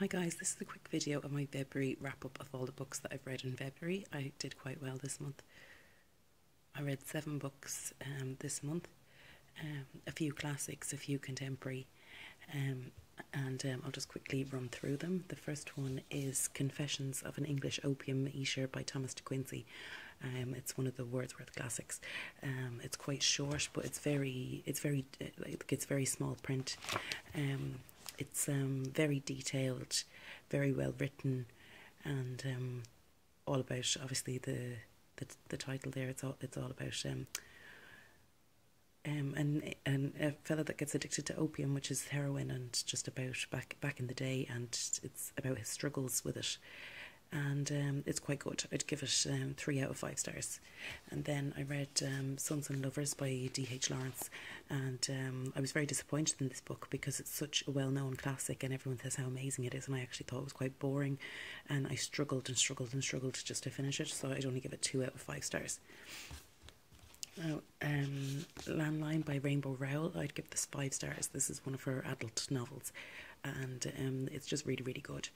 Hi guys, this is a quick video of my February wrap-up of all the books that I've read in February. I did quite well this month. I read 7 books this month, a few classics, a few contemporary, and I'll just quickly run through them. The first one is Confessions of an English Opium Eater by Thomas de Quincey. It's one of the Wordsworth classics. It's quite short, but it's very small print. It's very detailed, very well written, and all about, obviously, the title there. It's all about and a fella that gets addicted to opium, which is heroin, and just about back in the day, and it's about his struggles with it. And it's quite good. I'd give it 3 out of 5 stars. And then I read Sons and Lovers by D.H. Lawrence, and I was very disappointed in this book because it's such a well-known classic and everyone says how amazing it is, and I actually thought it was quite boring, and I struggled just to finish it, so I'd only give it 2 out of 5 stars. Now, Landline by Rainbow Rowell, I'd give this 5 stars. This is one of her adult novels, and it's just really good.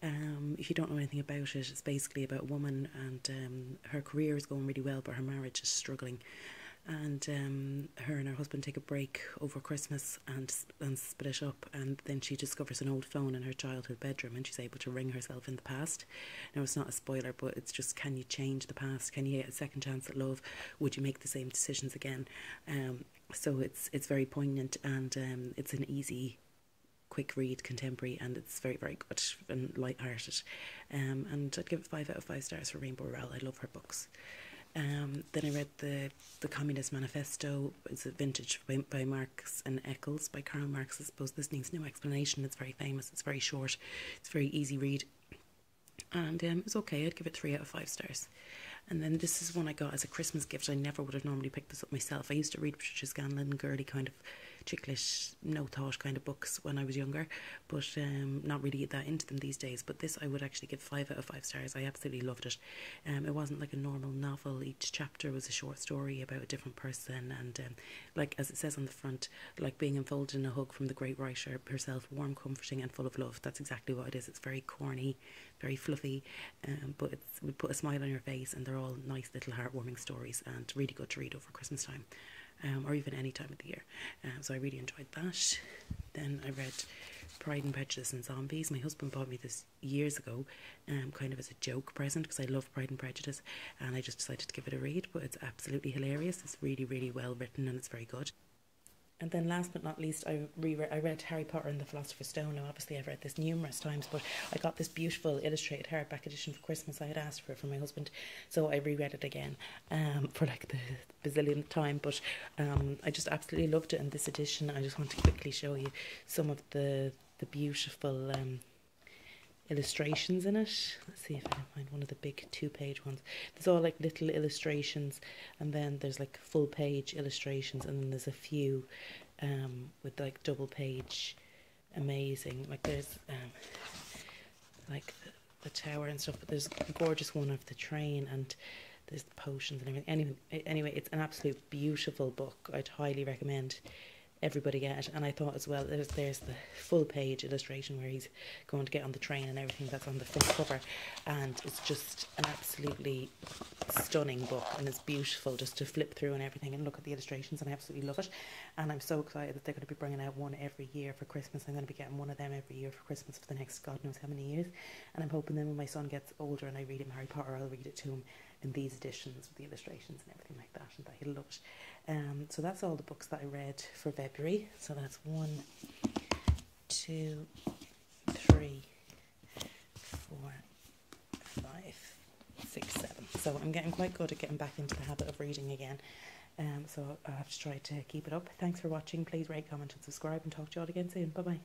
If you don't know anything about it, it's basically about a woman, and her career is going really well, but her marriage is struggling. And her and her husband take a break over Christmas and split up, and then she discovers an old phone in her childhood bedroom, and she's able to ring herself in the past. Now, it's not a spoiler, but it's just, can you change the past? Can you get a second chance at love? Would you make the same decisions again? So it's very poignant, and it's an easy, quick read, contemporary, and it's very good and light-hearted. And I'd give it 5 out of 5 stars for Rainbow Rowell. I love her books. Then I read the Communist Manifesto. It's a vintage by Marx and Eccles by Karl Marx. I suppose this needs no explanation. It's very famous. It's very short. It's a very easy read. And it was okay. I'd give it 3 out of 5 stars. And then this is one I got as a Christmas gift. I never would have normally picked this up myself. I used to read Patricia Scanlon, girly kind of chicklish, no thought kind of books when I was younger, but not really that into them these days. But this I would actually give 5 out of 5 stars. I absolutely loved it. It wasn't like a normal novel. Each chapter was a short story about a different person, and like as it says on the front, like being enfolded in a hug from the great writer herself, warm, comforting, and full of love. That's exactly what it is. It's very corny, very fluffy, but it would put a smile on your face, and they're all nice little heartwarming stories, and really good to read over Christmas time, or even any time of the year. So I really enjoyed that. Then I read Pride and Prejudice and Zombies. My husband bought me this years ago, kind of as a joke present, because I love Pride and Prejudice, and I just decided to give it a read. But it's absolutely hilarious. It's really well written, and it's very good. And then last but not least, I read Harry Potter and the Philosopher's Stone. Now, obviously, I've read this numerous times, but I got this beautiful illustrated hardback edition for Christmas. I had asked for it from my husband, so I reread it again for like the bazillionth time. But I just absolutely loved it in this edition. I just want to quickly show you some of the beautiful illustrations in it. Let's see if I can find one of the big 2-page ones. There's all like little illustrations, and then there's like full page illustrations, and then there's a few with like double page amazing, like there's like the tower and stuff, but there's a gorgeous one of the train, and there's the potions and everything. Anyway, it's an absolute beautiful book. I'd highly recommend everybody get it. And I thought as well, there's the full page illustration where he's going to get on the train and everything, that's on the front cover, and it's just an absolutely stunning book, and it's beautiful just to flip through and everything and look at the illustrations, and I absolutely love it. And I'm so excited that they're going to be bringing out one every year for Christmas. I'm going to be getting one of them every year for Christmas for the next God knows how many years, and I'm hoping then when my son gets older and I read him Harry Potter, I'll read it to him in these editions with the illustrations and everything like that, and that he'll love it. So that's all the books that I read for February. So that's 1, 2, 3, 4, 5, 6, 7. So I'm getting quite good at getting back into the habit of reading again. So I have to try to keep it up. Thanks for watching. Please rate, comment and subscribe, and talk to you all again soon. Bye bye.